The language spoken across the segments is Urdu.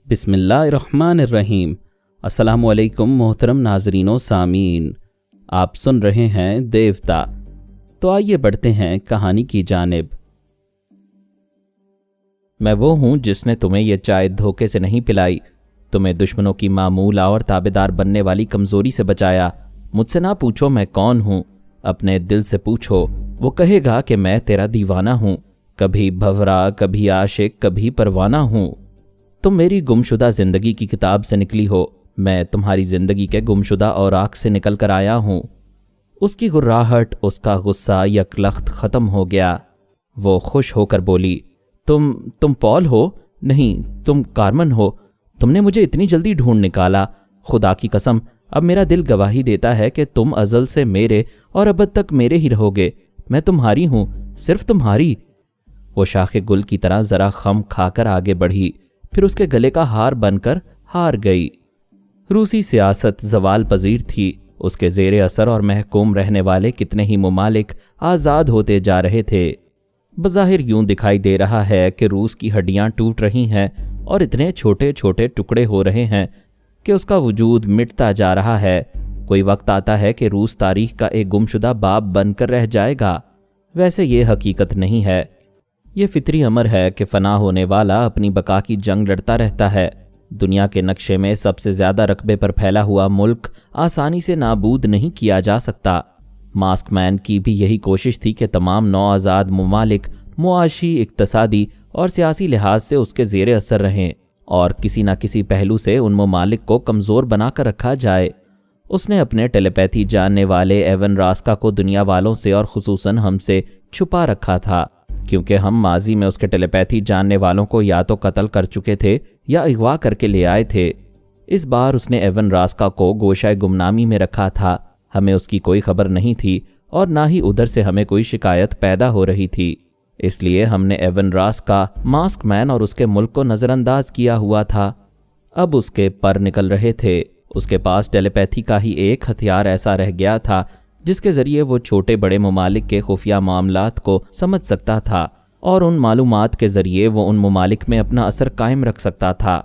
بسم اللہ الرحمن الرحیم۔ السلام علیکم محترم ناظرین و سامعین، آپ سن رہے ہیں دیوتا۔ تو آئیے بڑھتے ہیں کہانی کی جانب۔ میں وہ ہوں جس نے تمہیں یہ چائے دھوکے سے نہیں پلائی، تمہیں دشمنوں کی معمول اور تابعدار بننے والی کمزوری سے بچایا۔ مجھ سے نہ پوچھو میں کون ہوں، اپنے دل سے پوچھو، وہ کہے گا کہ میں تیرا دیوانہ ہوں، کبھی بھورا، کبھی عاشق، کبھی پروانہ ہوں۔ تم میری گمشدہ زندگی کی کتاب سے نکلی ہو، میں تمہاری زندگی کے گمشدہ اوراق سے نکل کر آیا ہوں۔ اس کی غراہٹ، اس کا غصہ یکلخت ختم ہو گیا۔ وہ خوش ہو کر بولی، تم پول ہو؟ نہیں، تم کارمن ہو۔ تم نے مجھے اتنی جلدی ڈھونڈ نکالا۔ خدا کی قسم، اب میرا دل گواہی دیتا ہے کہ تم ازل سے میرے اور ابد تک میرے ہی رہو گے۔ میں تمہاری ہوں، صرف تمہاری۔ وہ شاخ گل کی طرح ذرا خم کھا کر آگے بڑھی، پھر اس کے گلے کا ہار بن کر ہار گئی۔ روسی سیاست زوال پذیر تھی، اس کے زیر اثر اور محکوم رہنے والے کتنے ہی ممالک آزاد ہوتے جا رہے تھے۔ بظاہر یوں دکھائی دے رہا ہے کہ روس کی ہڈیاں ٹوٹ رہی ہیں اور اتنے چھوٹے چھوٹے ٹکڑے ہو رہے ہیں کہ اس کا وجود مٹتا جا رہا ہے۔ کوئی وقت آتا ہے کہ روس تاریخ کا ایک گمشدہ باب بن کر رہ جائے گا۔ ویسے یہ حقیقت نہیں ہے، یہ فطری امر ہے کہ فنا ہونے والا اپنی بقا کی جنگ لڑتا رہتا ہے۔ دنیا کے نقشے میں سب سے زیادہ رقبے پر پھیلا ہوا ملک آسانی سے نابود نہیں کیا جا سکتا۔ ماسک مین کی بھی یہی کوشش تھی کہ تمام نو آزاد ممالک معاشی، اقتصادی اور سیاسی لحاظ سے اس کے زیر اثر رہیں اور کسی نہ کسی پہلو سے ان ممالک کو کمزور بنا کر رکھا جائے۔ اس نے اپنے ٹیلی پیتھی جاننے والے ایون راسکا کو دنیا والوں سے اور خصوصاً ہم سے چھپا رکھا تھا، کیونکہ ہم ماضی میں اس کے ٹیلی پیتھی جاننے والوں کو یا تو قتل کر چکے تھے یا اغوا کر کے لے آئے تھے۔ اس بار اس نے ایون راسکا کو گوشہ گمنامی میں رکھا تھا۔ ہمیں اس کی کوئی خبر نہیں تھی اور نہ ہی ادھر سے ہمیں کوئی شکایت پیدا ہو رہی تھی۔ اس لیے ہم نے ایون راسکا، ماسک مین اور اس کے ملک کو نظر انداز کیا ہوا تھا۔ اب اس کے پر نکل رہے تھے۔ اس کے پاس ٹیلی پیتھی کا ہی ایک ہتھیار ایسا رہ گیا تھا جس کے ذریعے وہ چھوٹے بڑے ممالک کے خفیہ معاملات کو سمجھ سکتا تھا اور ان معلومات کے ذریعے وہ ان ممالک میں اپنا اثر قائم رکھ سکتا تھا۔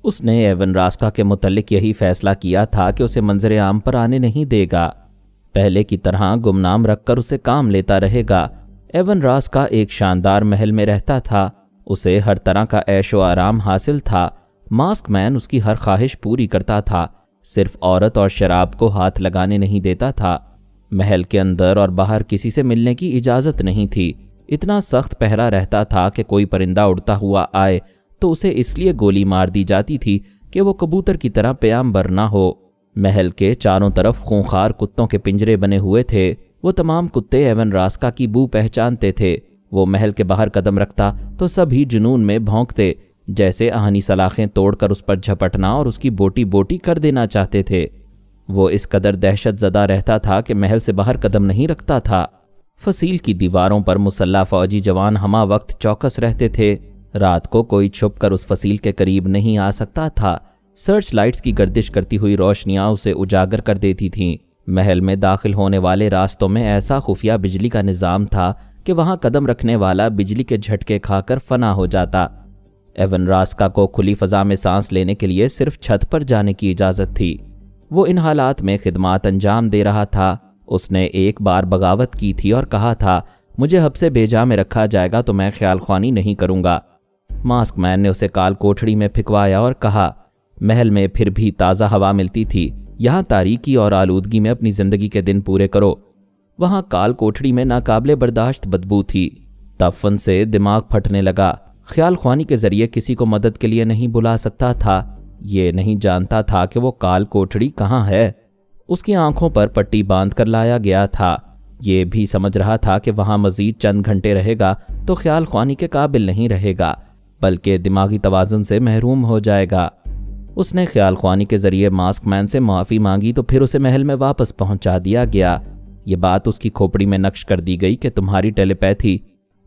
اس نے ایون راسکا کے متعلق یہی فیصلہ کیا تھا کہ اسے منظر عام پر آنے نہیں دے گا، پہلے کی طرح گمنام رکھ کر اسے کام لیتا رہے گا۔ ایون راسکا ایک شاندار محل میں رہتا تھا، اسے ہر طرح کا عیش و آرام حاصل تھا۔ ماسک مین اس کی ہر خواہش پوری کرتا تھا، صرف عورت اور شراب کو ہاتھ لگانے نہیں دیتا تھا۔ محل کے اندر اور باہر کسی سے ملنے کی اجازت نہیں تھی۔ اتنا سخت پہرا رہتا تھا کہ کوئی پرندہ اڑتا ہوا آئے تو اسے اس لیے گولی مار دی جاتی تھی کہ وہ کبوتر کی طرح پیامبر نہ ہو۔ محل کے چاروں طرف خونخوار کتوں کے پنجرے بنے ہوئے تھے۔ وہ تمام کتے ایون راسکا کی بو پہچانتے تھے۔ وہ محل کے باہر قدم رکھتا تو سبھی جنون میں بھونکتے، جیسے آہنی سلاخیں توڑ کر اس پر جھپٹنا اور اس کی بوٹی بوٹی کر دینا چاہتے تھے۔ وہ اس قدر دہشت زدہ رہتا تھا کہ محل سے باہر قدم نہیں رکھتا تھا۔ فصیل کی دیواروں پر مسلح فوجی جوان ہمہ وقت چوکس رہتے تھے۔ رات کو کوئی چھپ کر اس فصیل کے قریب نہیں آ سکتا تھا۔ سرچ لائٹس کی گردش کرتی ہوئی روشنیاں اسے اجاگر کر دیتی تھیں۔ محل میں داخل ہونے والے راستوں میں ایسا خفیہ بجلی کا نظام تھا کہ وہاں قدم رکھنے والا بجلی کے جھٹکے کھا کر فنا ہو جاتا۔ ایون راسکا کو کھلی فضا میں سانس لینے کے لیے صرف چھت پر جانے کی اجازت تھی۔ وہ ان حالات میں خدمات انجام دے رہا تھا۔ اس نے ایک بار بغاوت کی تھی اور کہا تھا، مجھے حبس بھیجا میں رکھا جائے گا تو میں خیال خوانی نہیں کروں گا۔ ماسک مین نے اسے کال کوٹھڑی میں پھکوایا اور کہا، محل میں پھر بھی تازہ ہوا ملتی تھی، یہاں تاریکی اور آلودگی میں اپنی زندگی کے دن پورے کرو۔ وہاں کال کوٹھڑی میں ناقابل برداشت بدبو تھی۔ تعفن سے دماغ پھٹنے لگا۔ خیال خوانی کے ذریعے کسی کو مدد کے لیے نہیں بلا سکتا تھا۔ یہ نہیں جانتا تھا کہ وہ کال کوٹھڑی کہاں ہے۔ اس کی آنکھوں پر پٹی باندھ کر لایا گیا تھا۔ یہ بھی سمجھ رہا تھا کہ وہاں مزید چند گھنٹے رہے گا تو خیال خوانی کے قابل نہیں رہے گا، بلکہ دماغی توازن سے محروم ہو جائے گا۔ اس نے خیال خوانی کے ذریعے ماسک مین سے معافی مانگی تو پھر اسے محل میں واپس پہنچا دیا گیا۔ یہ بات اس کی کھوپڑی میں نقش کر دی گئی کہ تمہاری ٹیلی پیتھی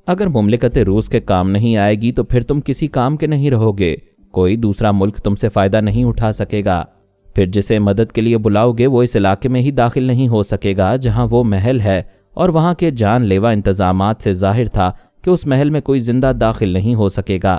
اگر مملکت روس کے کام نہیں آئے گی تو پھر تم کسی کام کے نہیں رہو گے۔ کوئی دوسرا ملک تم سے فائدہ نہیں اٹھا سکے گا۔ پھر جسے مدد کے لیے بلاؤ گے وہ اس علاقے میں ہی داخل نہیں ہو سکے گا جہاں وہ محل ہے، اور وہاں کے جان لیوا انتظامات سے ظاہر تھا کہ اس محل میں کوئی زندہ داخل نہیں ہو سکے گا۔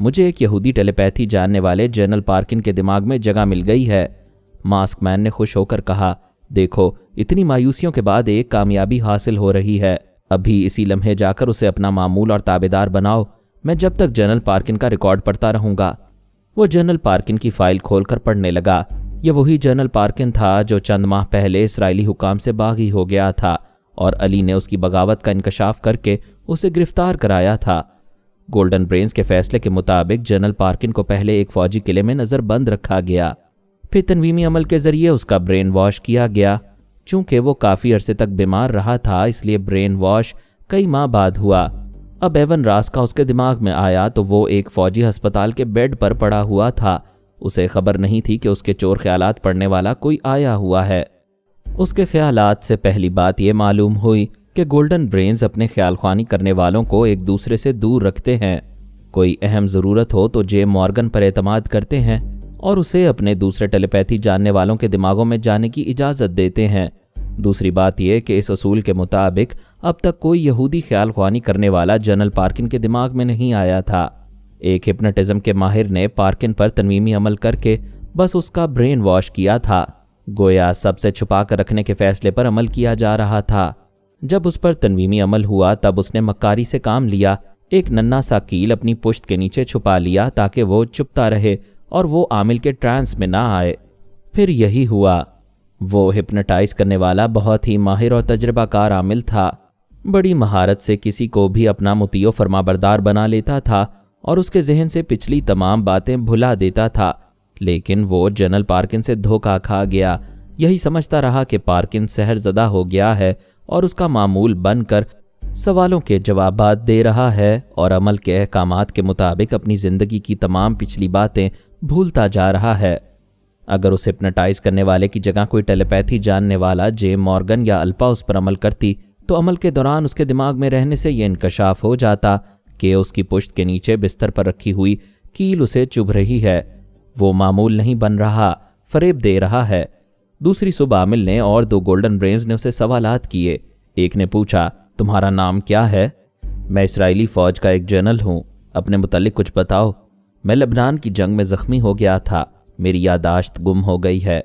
مجھے ایک یہودی ٹیلیپیتھی جاننے والے جنرل پارکن کے دماغ میں جگہ مل گئی ہے۔ ماسک مین نے خوش ہو کر کہا، دیکھو اتنی مایوسیوں کے بعد ایک کامیابی حاصل ہو رہی ہے۔ ابھی اسی لمحے جا کر اسے اپنا معمول اور تابعدار بناؤ۔ میں جب تک جنرل پارکن کا ریکارڈ پڑھتا رہوں گا۔ وہ جنرل پارکن کی فائل کھول کر پڑھنے لگا۔ یہ وہی جنرل پارکن تھا جو چند ماہ پہلے اسرائیلی حکام سے باغی ہو گیا تھا اور علی نے اس کی بغاوت کا انکشاف کر کے اسے گرفتار کرایا تھا۔ گولڈن برینز کے فیصلے کے مطابق جنرل پارکن کو پہلے ایک فوجی قلعے میں نظر بند رکھا گیا، پھر تنویمی عمل کے ذریعے اس کا برین واش کیا گیا۔ چونکہ وہ کافی عرصے تک بیمار رہا تھا اس لیے برین واش کئی ماہ بعد ہوا۔ اب ایون راس کا اس کے دماغ میں آیا تو وہ ایک فوجی ہسپتال کے بیڈ پر پڑا ہوا تھا۔ اسے خبر نہیں تھی کہ اس کے چور خیالات پڑھنے والا کوئی آیا ہوا ہے۔ اس کے خیالات سے پہلی بات یہ معلوم ہوئی کہ گولڈن برینز اپنے خیال خوانی کرنے والوں کو ایک دوسرے سے دور رکھتے ہیں۔ کوئی اہم ضرورت ہو تو جے مارگن پر اعتماد کرتے ہیں اور اسے اپنے دوسرے ٹیلیپیتھی جاننے والوں کے دماغوں میں جانے کی اجازت دیتے ہیں۔ دوسری بات یہ کہ اس اصول کے مطابق اب تک کوئی یہودی خیال خوانی کرنے والا جنرل پارکن کے دماغ میں نہیں آیا تھا۔ ایک ہپنوٹزم کے ماہر نے پارکن پر تنویمی عمل کر کے بس اس کا برین واش کیا تھا، گویا سب سے چھپا کر رکھنے کے فیصلے پر عمل کیا جا رہا تھا۔ جب اس پر تنویمی عمل ہوا تب اس نے مکاری سے کام لیا، ایک ننھا سا کیل اپنی پشت کے نیچے چھپا لیا تاکہ وہ چپتا رہے اور وہ عامل کے ٹرانس میں نہ آئے۔ پھر یہی ہوا۔ وہ ہپنوٹائز کرنے والا بہت ہی ماہر اور تجربہ کار عامل تھا، بڑی مہارت سے کسی کو بھی اپنا مطیع و فرمانبردار بنا لیتا تھا اور اس کے ذہن سے پچھلی تمام باتیں بھلا دیتا تھا۔ لیکن وہ جنرل پارکن سے دھوکہ کھا گیا، یہی سمجھتا رہا کہ پارکن سحر زدہ ہو گیا ہے اور اس کا معمول بن کر سوالوں کے جوابات دے رہا ہے اور عمل کے احکامات کے مطابق اپنی زندگی کی تمام پچھلی باتیں بھولتا جا رہا ہے۔ اگر اس ہپنوٹائز کرنے والے کی جگہ کوئی ٹیلیپیتھی جاننے والا جے مارگن یا الپا اس پر عمل کرتی تو عمل کے دوران اس کے دماغ میں رہنے سے یہ انکشاف ہو جاتا کہ اس کی پشت کے نیچے بستر پر رکھی ہوئی کیل اسے چبھ رہی ہے۔ وہ معمول نہیں بن رہا، فریب دے رہا ہے۔ دوسری صبح عامل نے اور دو گولڈن برینز نے اسے سوالات کیے۔ ایک نے پوچھا، تمہارا نام کیا ہے؟ میں اسرائیلی فوج کا ایک جنرل ہوں، اپنے متعلق کچھ بتاؤ۔ میں لبنان کی جنگ میں زخمی ہو گیا تھا، میری یادداشت گم ہو گئی ہے،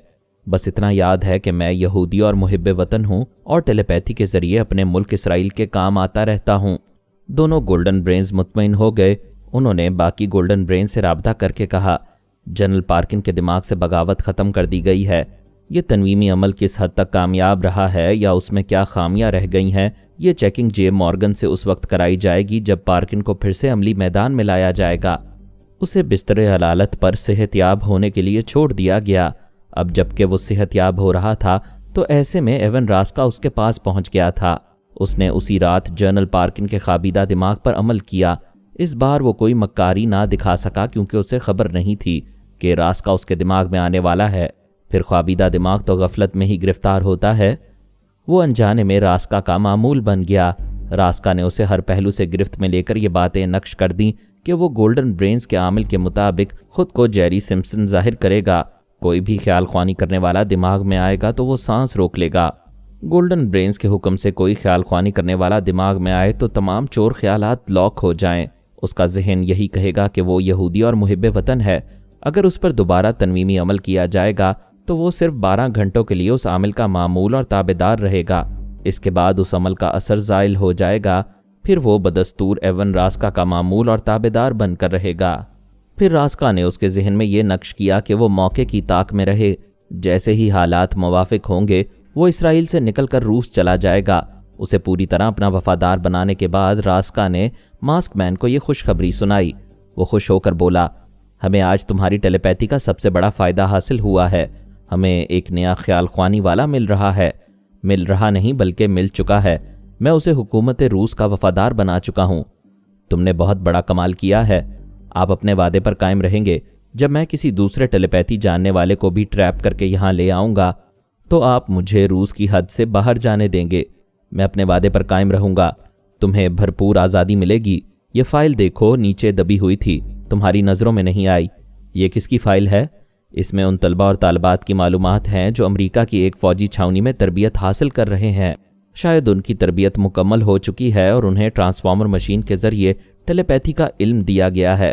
بس اتنا یاد ہے کہ میں یہودی اور محب وطن ہوں اور ٹیلیپیتھی کے ذریعے اپنے ملک اسرائیل کے کام آتا رہتا ہوں۔ دونوں گولڈن برینز مطمئن ہو گئے۔ انہوں نے باقی گولڈن برین سے رابطہ کر کے کہا، جنرل پارکن کے دماغ سے بغاوت ختم کر دی گئی ہے۔ یہ تنویمی عمل کس حد تک کامیاب رہا ہے یا اس میں کیا خامیاں رہ گئی ہیں، یہ چیکنگ جے مارگن سے اس وقت کرائی جائے گی جب پارکن کو پھر سے عملی میدان میں لایا جائے گا۔ اسے بستر حلالت پر صحت یاب ہونے کے لیے چھوڑ دیا گیا۔ اب جب کہ وہ صحت یاب ہو رہا تھا تو ایسے میں ایون راسکا اس کے پاس پہنچ گیا تھا۔ اس نے اسی رات جنرل پارکن کے خوابیدہ دماغ پر عمل کیا۔ اس بار وہ کوئی مکاری نہ دکھا سکا کیونکہ اسے خبر نہیں تھی کہ راسکا اس کے دماغ میں آنے والا ہے۔ پھر خوابیدہ دماغ تو غفلت میں ہی گرفتار ہوتا ہے۔ وہ انجانے میں راسکا کا معمول بن گیا۔ راسکا نے اسے ہر پہلو سے گرفت میں لے کر یہ باتیں نقش کر دیں کہ وہ گولڈن برینز کے عامل کے مطابق خود کو جیری سمپسن ظاہر کرے گا۔ کوئی بھی خیال خوانی کرنے والا دماغ میں آئے گا تو وہ سانس روک لے گا۔ گولڈن برینز کے حکم سے کوئی خیال خوانی کرنے والا دماغ میں آئے تو تمام چور خیالات لاک ہو جائیں۔ اس کا ذہن یہی کہے گا کہ وہ یہودی اور محب وطن ہے۔ اگر اس پر دوبارہ تنویمی عمل کیا جائے گا تو وہ صرف 12 گھنٹوں کے لیے اس عامل کا معمول اور تابعدار رہے گا۔ اس کے بعد اس عمل کا اثر زائل ہو جائے گا، پھر وہ بدستور ایون راسکا کا معمول اور تابعدار بن کر رہے گا۔ پھر راسکا نے اس کے ذہن میں یہ نقش کیا کہ وہ موقع کی طاق میں رہے، جیسے ہی حالات موافق ہوں گے وہ اسرائیل سے نکل کر روس چلا جائے گا۔ اسے پوری طرح اپنا وفادار بنانے کے بعد راسکا نے ماسک مین کو یہ خوشخبری سنائی۔ وہ خوش ہو کر بولا، ہمیں آج تمہاری ٹیلیپیتھی کا سب سے بڑا فائدہ حاصل ہوا ہے۔ ہمیں ایک نیا خیال خوانی والا مل رہا ہے، مل رہا نہیں بلکہ مل چکا ہے۔ میں اسے حکومت روس کا وفادار بنا چکا ہوں۔ تم نے بہت بڑا کمال کیا ہے۔ آپ اپنے وعدے پر قائم رہیں گے۔ جب میں کسی دوسرے ٹیلیپیتھی جاننے والے کو بھی ٹریپ کر کے یہاں لے آؤں گا تو آپ مجھے روس کی حد سے باہر جانے دیں گے۔ میں اپنے وعدے پر قائم رہوں گا۔ تمہیں بھرپور آزادی ملے گی۔ یہ فائل دیکھو، نیچے دبی ہوئی تھی، تمہاری نظروں میں نہیں آئی۔ یہ کس کی فائل ہے؟ اس میں ان طلبہ اور طالبات کی معلومات ہیں جو امریکہ کی ایک فوجی چھاؤنی میں تربیت حاصل کر رہے ہیں۔ شاید ان کی تربیت مکمل ہو چکی ہے اور انہیں ٹرانسفارمر مشین کے ذریعے ٹیلیپیتھی کا علم دیا گیا ہے۔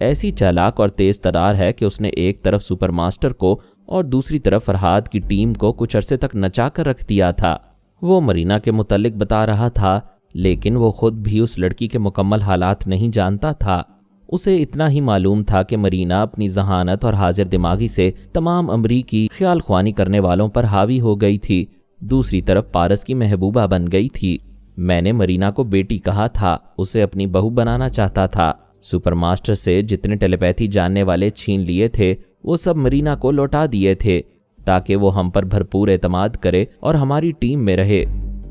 ایسی چالاک اور تیز ترار ہے کہ اس نے ایک طرف سپر ماسٹر کو اور دوسری طرف فرحاد کی ٹیم کو کچھ عرصے تک نچا کر رکھ دیا تھا۔ وہ مرینا کے متعلق بتا رہا تھا، لیکن وہ خود بھی اس لڑکی کے مکمل حالات نہیں جانتا تھا۔ اسے اتنا ہی معلوم تھا کہ مرینا اپنی ذہانت اور حاضر دماغی سے تمام امریکی خیال خوانی کرنے والوں پر حاوی ہو گئی تھی۔ دوسری طرف پارس کی محبوبہ بن گئی تھی۔ میں نے مرینا کو بیٹی کہا تھا، اسے اپنی بہو بنانا چاہتا تھا۔ سپر ماسٹر سے جتنے ٹیلی پیتھی جاننے والے چھین لیے تھے وہ سب مرینا کو لوٹا دیے تھے تاکہ وہ ہم پر بھرپور اعتماد کرے اور ہماری ٹیم میں رہے۔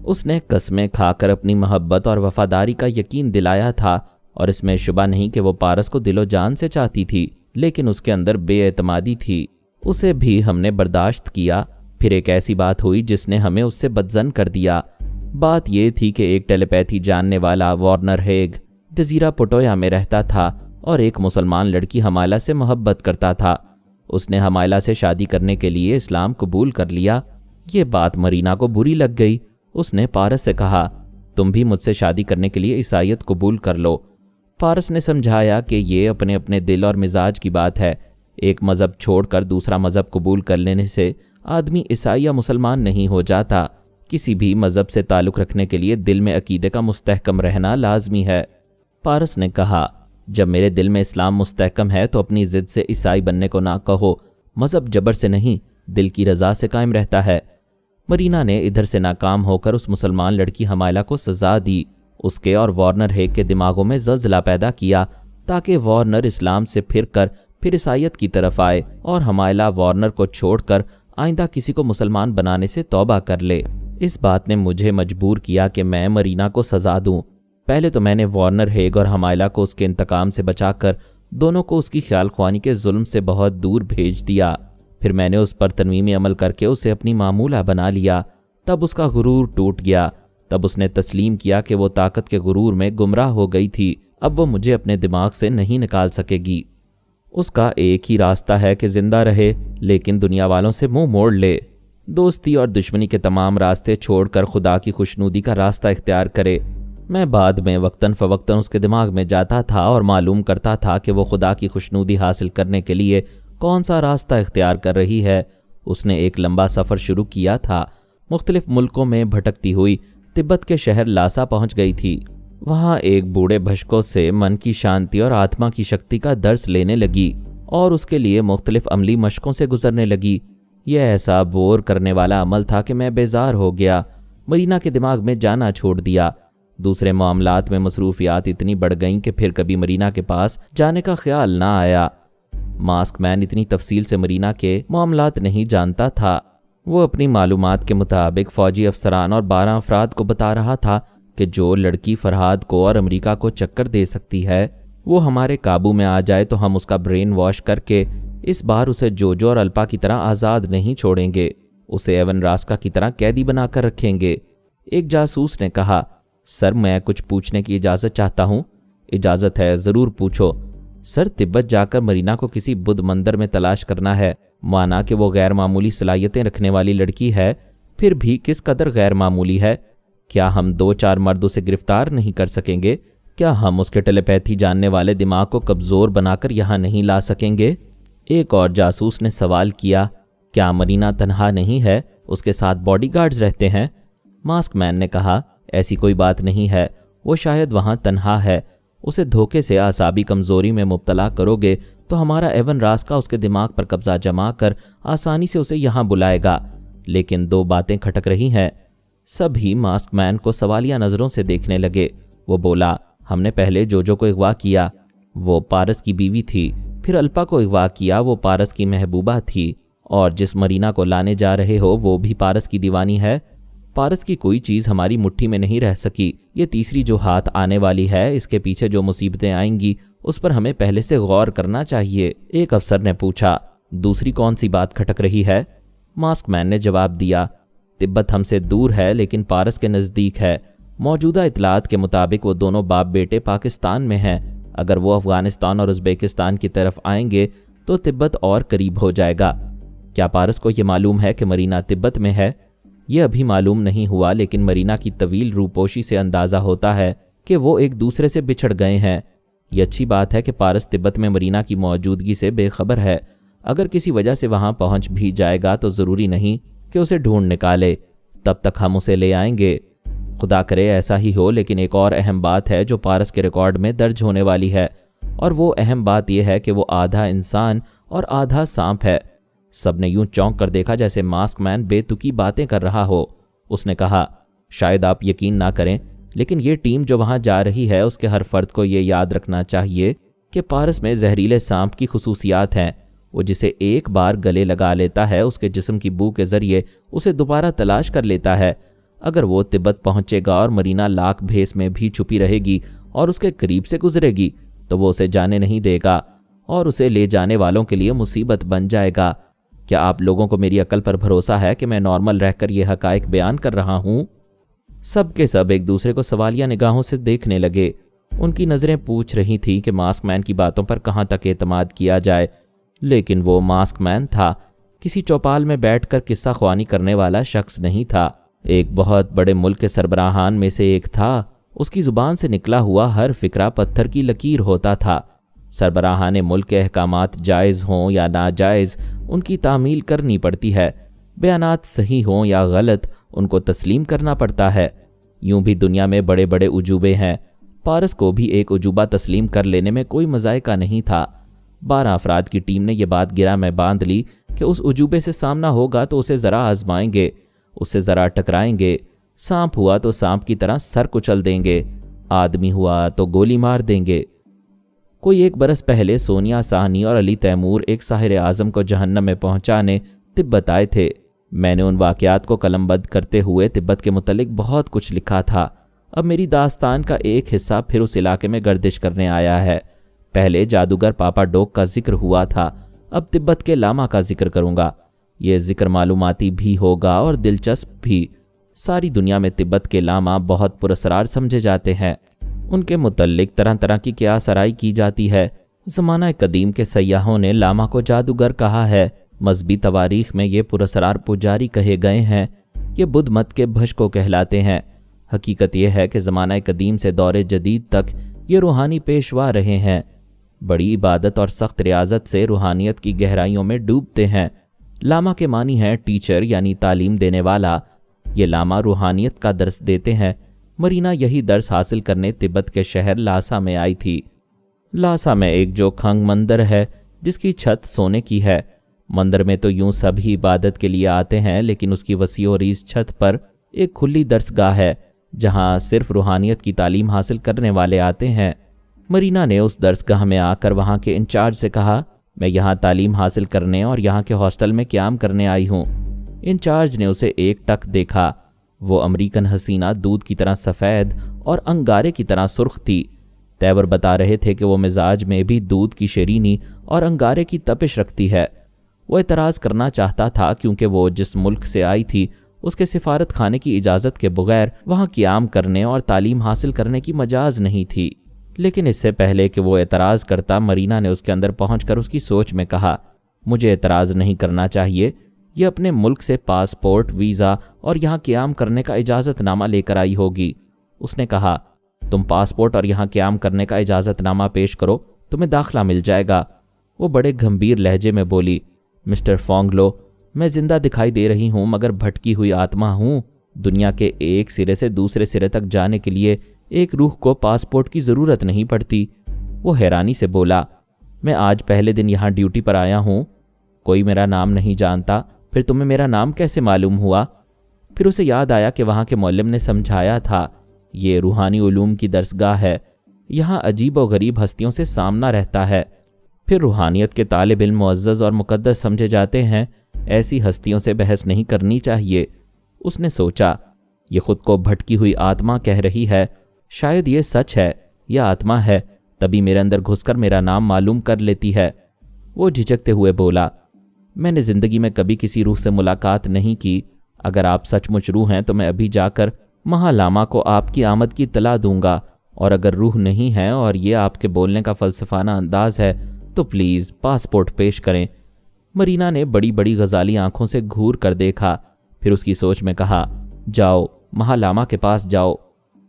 اس نے قسمیں کھا کر اپنی محبت اور وفاداری کا یقین دلایا تھا، اور اس میں شبہ نہیں کہ وہ پارس کو دل و جان سے چاہتی تھی، لیکن اس کے اندر بے اعتمادی تھی۔ اسے بھی ہم نے برداشت کیا۔ پھر ایک ایسی بات ہوئی جس نے ہمیں اس سے بدظن کر دیا۔ بات یہ تھی کہ ایک ٹیلی پیتھی جاننے والا وارنر ہیگ جزیرہ پٹویا میں رہتا تھا اور ایک مسلمان لڑکی حمائلہ سے محبت کرتا تھا۔ اس نے حمائلہ سے شادی کرنے کے لیے اسلام قبول کر لیا۔ یہ بات مرینا کو بری لگ گئی۔ اس نے پارس سے کہا، تم بھی مجھ سے شادی کرنے کے لیے عیسائیت قبول کر لو۔ پارس نے سمجھایا کہ یہ اپنے اپنے دل اور مزاج کی بات ہے۔ ایک مذہب چھوڑ کر دوسرا مذہب قبول کر لینے سے آدمی عیسائی یا مسلمان نہیں ہو جاتا۔ کسی بھی مذہب سے تعلق رکھنے کے لیے دل میں عقیدے کا مستحکم رہنا لازمی ہے۔ پارس نے کہا، جب میرے دل میں اسلام مستحکم ہے تو اپنی ضد سے عیسائی بننے کو نہ کہو۔ مذہب جبر سے نہیں، دل کی رضا سے قائم رہتا ہے۔ مرینا نے ادھر سے ناکام ہو کر اس مسلمان لڑکی حمائلہ کو سزا دی۔ اس کے اور وارنر ہیگ کے دماغوں میں زلزلہ پیدا کیا تاکہ وارنر اسلام سے پھر عیسائیت کی طرف آئے اور حمائلہ وارنر کو چھوڑ کر آئندہ کسی کو مسلمان بنانے سے توبہ کر لے۔ اس بات نے مجھے مجبور کیا کہ میں مرینا کو سزا دوں۔ پہلے تو میں نے وارنر ہیگ اور حمائلہ کو اس کے انتقام سے بچا کر دونوں کو اس کی خیال خوانی کے ظلم سے بہت دور بھیج دیا۔ پھر میں نے اس پر تنویمی عمل کر کے اسے اپنی معمولہ بنا لیا۔ تب اس کا غرور ٹوٹ گیا۔ تب اس نے تسلیم کیا کہ وہ طاقت کے غرور میں گمراہ ہو گئی تھی۔ اب وہ مجھے اپنے دماغ سے نہیں نکال سکے گی۔ اس کا ایک ہی راستہ ہے کہ زندہ رہے لیکن دنیا والوں سے منہ موڑ لے، دوستی اور دشمنی کے تمام راستے چھوڑ کر خدا کی خوشنودی کا راستہ اختیار کرے۔ میں بعد میں وقتاً فوقتاً اس کے دماغ میں جاتا تھا اور معلوم کرتا تھا کہ وہ خدا کی خوشنودی حاصل کرنے کے لیے کون سا راستہ اختیار کر رہی ہے۔ اس نے ایک لمبا سفر شروع کیا تھا۔ مختلف ملکوں میں بھٹکتی ہوئی تبت کے شہر لاسا پہنچ گئی تھی۔ وہاں ایک بوڑھے بھشکوں سے من کی شانتی اور آتما کی شکتی کا درس لینے لگی اور اس کے لیے مختلف عملی مشقوں سے گزرنے لگی۔ یہ ایسا بور کرنے والا عمل تھا کہ میں بیزار ہو گیا۔ مرینا کے دماغ میں جانا چھوڑ دیا۔ دوسرے معاملات میں مصروفیات اتنی بڑھ گئیں کہ پھر کبھی مرینا کے پاس جانے کا خیال نہ آیا۔ ماسک مین اتنی تفصیل سے مرینا کے معاملات نہیں جانتا تھا۔ وہ اپنی معلومات کے مطابق فوجی افسران اور 12 افراد کو بتا رہا تھا کہ جو لڑکی فرحاد کو اور امریکہ کو چکر دے سکتی ہے وہ ہمارے قابو میں آ جائے تو ہم اس کا برین واش کر کے اس بار اسے جوجو اور الپا کی طرح آزاد نہیں چھوڑیں گے، اسے ایون راسکا کی طرح قیدی بنا کر رکھیں گے۔ ایک جاسوس نے کہا، سر میں کچھ پوچھنے کی اجازت چاہتا ہوں۔ اجازت ہے، ضرور پوچھو۔ سر، تبت جا کر مرینا کو کسی بدھ مندر میں تلاش کرنا ہے۔ مانا کہ وہ غیر معمولی صلاحیتیں رکھنے والی لڑکی ہے، پھر بھی کس قدر غیر معمولی ہے؟ کیا ہم 2-4 مرد اسے گرفتار نہیں کر سکیں گے؟ کیا ہم اس کے ٹیلی پیتھی جاننے والے دماغ کو کمزور بنا کر یہاں نہیں لا سکیں گے؟ ایک اور جاسوس نے سوال کیا، کیا مرینا تنہا نہیں ہے؟ اس کے ساتھ باڈی گارڈز رہتے ہیں؟ ماسک مین نے کہا، ایسی کوئی بات نہیں ہے، وہ شاید وہاں تنہا ہے۔ اسے دھوکے سے اعصابی کمزوری میں مبتلا کرو گے تو ہمارا ایون راسکا اس کے دماغ پر قبضہ جما کر آسانی سے اسے یہاں بلائے گا۔ لیکن 2 باتیں کھٹک رہی ہیں۔ سبھی ماسک مین کو سوالیہ نظروں سے دیکھنے لگے۔ وہ بولا، ہم نے پہلے جوجو کو اغوا کیا، وہ پارس کی بیوی تھی، پھر الپا کو اغوا کیا، وہ پارس کی محبوبہ تھی، اور جس مرینا کو لانے جا رہے ہو وہ بھی پارس کی دیوانی ہے۔ پارس کی کوئی چیز ہماری مٹھی میں نہیں رہ سکی۔ یہ تیسری جو ہاتھ آنے والی ہے، اس کے پیچھے جو مصیبتیں آئیں گی اس پر ہمیں پہلے سے غور کرنا چاہیے۔ ایک افسر نے پوچھا، دوسری کون سی بات کھٹک رہی ہے؟ ماسک مین نے جواب دیا، تبت ہم سے دور ہے لیکن پارس کے نزدیک ہے۔ موجودہ اطلاعات کے مطابق وہ دونوں باپ بیٹے پاکستان میں ہیں۔ اگر وہ افغانستان اور ازبیکستان کی طرف آئیں گے تو تبت اور قریب ہو جائے گا۔ کیا پارس کو یہ معلوم ہے کہ مرینا تبت میں ہے؟ یہ ابھی معلوم نہیں ہوا، لیکن مرینا کی طویل روپوشی سے اندازہ ہوتا ہے کہ وہ ایک دوسرے سے بچھڑ گئے ہیں۔ یہ اچھی بات ہے کہ پارس تبت میں مرینا کی موجودگی سے بے خبر ہے۔ اگر کسی وجہ سے وہاں پہنچ بھی جائے گا تو ضروری نہیں کہ اسے ڈھونڈ نکالے، تب تک ہم اسے لے آئیں گے۔ خدا کرے ایسا ہی ہو، لیکن ایک اور اہم بات ہے جو پارس کے ریکارڈ میں درج ہونے والی ہے، اور وہ اہم بات یہ ہے کہ وہ آدھا انسان اور آدھا سانپ ہے۔ سب نے یوں چونک کر دیکھا جیسے ماسک مین بے تکی باتیں کر رہا ہو۔ اس نے کہا، شاید آپ یقین نہ کریں، لیکن یہ ٹیم جو وہاں جا رہی ہے اس کے ہر فرد کو یہ یاد رکھنا چاہیے کہ پارس میں زہریلے سانپ کی خصوصیات ہیں۔ وہ جسے ایک بار گلے لگا لیتا ہے اس کے جسم کی بو کے ذریعے اسے دوبارہ تلاش کر لیتا ہے۔ اگر وہ تبت پہنچے گا اور مرینا لاکھ بھیس میں بھی چھپی رہے گی اور اس کے قریب سے گزرے گی تو وہ اسے جانے نہیں دے گا اور اسے لے جانے والوں کے لیے مصیبت بن جائے گا۔ کیا آپ لوگوں کو میری عقل پر بھروسہ ہے کہ میں نارمل رہ کر یہ حقائق بیان کر رہا ہوں؟ سب کے سب ایک دوسرے کو سوالیہ نگاہوں سے دیکھنے لگے۔ ان کی نظریں پوچھ رہی تھیں کہ ماسک مین کی باتوں پر کہاں تک اعتماد کیا جائے، لیکن وہ ماسک مین تھا، کسی چوپال میں بیٹھ کر قصہ خوانی کرنے والا شخص نہیں تھا۔ ایک بہت بڑے ملک کے سربراہان میں سے ایک تھا۔ اس کی زبان سے نکلا ہوا ہر فقرہ پتھر کی لکیر ہوتا تھا۔ سربراہان ملک کے احکامات جائز ہوں یا ناجائز ان کی تعمیل کرنی پڑتی ہے، بیانات صحیح ہوں یا غلط ان کو تسلیم کرنا پڑتا ہے۔ یوں بھی دنیا میں بڑے بڑے عجوبے ہیں، پارس کو بھی ایک عجوبہ تسلیم کر لینے میں کوئی مذائقہ نہیں تھا۔ 12 افراد کی ٹیم نے یہ بات گرہ میں باندھ لی کہ اس عجوبے سے سامنا ہوگا تو اسے ذرا آزمائیں گے، اس سے ذرا ٹکرائیں گے۔ سانپ ہوا تو سانپ کی طرح سر کچل دیں گے، آدمی ہوا تو گولی مار دیں گے۔ کوئی 1 برس پہلے سونیا سہنی اور علی تیمور ایک ساحر اعظم کو جہنم میں پہنچانے تبت آئے تھے۔ میں نے ان واقعات کو قلم بند کرتے ہوئے تبت کے متعلق بہت کچھ لکھا تھا۔ اب میری داستان کا ایک حصہ پھر اس علاقے میں گردش کرنے آیا ہے۔ پہلے جادوگر پاپا ڈوک کا ذکر ہوا تھا، اب تبت کے لاما کا ذکر کروں گا۔ یہ ذکر معلوماتی بھی ہوگا اور دلچسپ بھی۔ ساری دنیا میں تبت کے لاما بہت پراسرار سمجھے جاتے ہیں۔ ان کے متعلق طرح طرح کی قیاس آرائی کی جاتی ہے۔ زمانہ قدیم کے سیاحوں نے لاما کو جادوگر کہا ہے، مذہبی تواریخ میں یہ پراسرار پجاری کہے گئے ہیں، یہ بدھ مت کے بھشکو کہلاتے ہیں۔ حقیقت یہ ہے کہ زمانہ قدیم سے دور جدید تک یہ روحانی پیشوا رہے ہیں، بڑی عبادت اور سخت ریاضت سے روحانیت کی گہرائیوں میں ڈوبتے ہیں۔ لاما کے معنی ہے ٹیچر یعنی تعلیم دینے والا۔ یہ لاما روحانیت کا درس دیتے ہیں۔ مرینا یہی درس حاصل کرنے تبت کے شہر لاسا میں آئی تھی۔ لاسا میں ایک جو کھنگ مندر ہے جس کی چھت سونے کی ہے۔ مندر میں تو یوں سب ہی عبادت کے لیے آتے ہیں، لیکن اس کی وسیع و ریز چھت پر ایک کھلی درس گاہ ہے جہاں صرف روحانیت کی تعلیم حاصل کرنے والے آتے ہیں۔ مرینا نے اس درس گاہ میں آ کر وہاں کے انچارج سے کہا، میں یہاں تعلیم حاصل کرنے اور یہاں کے ہاسٹل میں قیام کرنے آئی ہوں۔ انچارج نے اسے ایک ٹک دیکھا۔ وہ امریکن حسینہ دودھ کی طرح سفید اور انگارے کی طرح سرخ تھی۔ تیور بتا رہے تھے کہ وہ مزاج میں بھی دودھ کی شیرینی اور انگارے کی تپش رکھتی ہے۔ وہ اعتراض کرنا چاہتا تھا کیونکہ وہ جس ملک سے آئی تھی اس کے سفارت خانے کی اجازت کے بغیر وہاں قیام کرنے اور تعلیم حاصل کرنے کی مجاز نہیں تھی۔ لیکن اس سے پہلے کہ وہ اعتراض کرتا، مرینا نے اس کے اندر پہنچ کر اس کی سوچ میں کہا، مجھے اعتراض نہیں کرنا چاہیے، یہ اپنے ملک سے پاسپورٹ، ویزا اور یہاں قیام کرنے کا اجازت نامہ لے کر آئی ہوگی۔ اس نے کہا، تم پاسپورٹ اور یہاں قیام کرنے کا اجازت نامہ پیش کرو، تمہیں داخلہ مل جائے گا۔ وہ بڑے گھمبیر لہجے میں بولی، مسٹر فونگلو، میں زندہ دکھائی دے رہی ہوں مگر بھٹکی ہوئی آتما ہوں۔ دنیا کے ایک سرے سے دوسرے سرے تک جانے کے لیے ایک روح کو پاسپورٹ کی ضرورت نہیں پڑتی۔ وہ حیرانی سے بولا، میں آج پہلے دن یہاں ڈیوٹی پر آیا ہوں، کوئی میرا نام نہیں جانتا، پھر تمہیں میرا نام کیسے معلوم ہوا؟ پھر اسے یاد آیا کہ وہاں کے معلم نے سمجھایا تھا، یہ روحانی علوم کی درسگاہ ہے، یہاں عجیب و غریب ہستیوں سے سامنا رہتا ہے، پھر روحانیت کے طالب علم معزز اور مقدس سمجھے جاتے ہیں، ایسی ہستیوں سے بحث نہیں کرنی چاہیے۔ اس نے سوچا، یہ خود کو بھٹکی ہوئی آتما کہہ رہی ہے، شاید یہ سچ ہے، یہ آتما ہے، تبھی میرے اندر گھس کر میرا نام معلوم کر لیتی ہے۔ وہ جھجکتے ہوئے بولا، میں نے زندگی میں کبھی کسی روح سے ملاقات نہیں کی، اگر آپ سچ مچ روح ہیں تو میں ابھی جا کر مہالاما کو آپ کی آمد کی اطلاع دوں گا، اور اگر روح نہیں ہے اور یہ آپ کے بولنے کا فلسفانہ انداز ہے تو پلیز پاسپورٹ پیش کریں۔ مرینا نے بڑی بڑی غزالی آنکھوں سے گھور کر دیکھا، پھر اس کی سوچ میں کہا، جاؤ مہالاما کے پاس جاؤ۔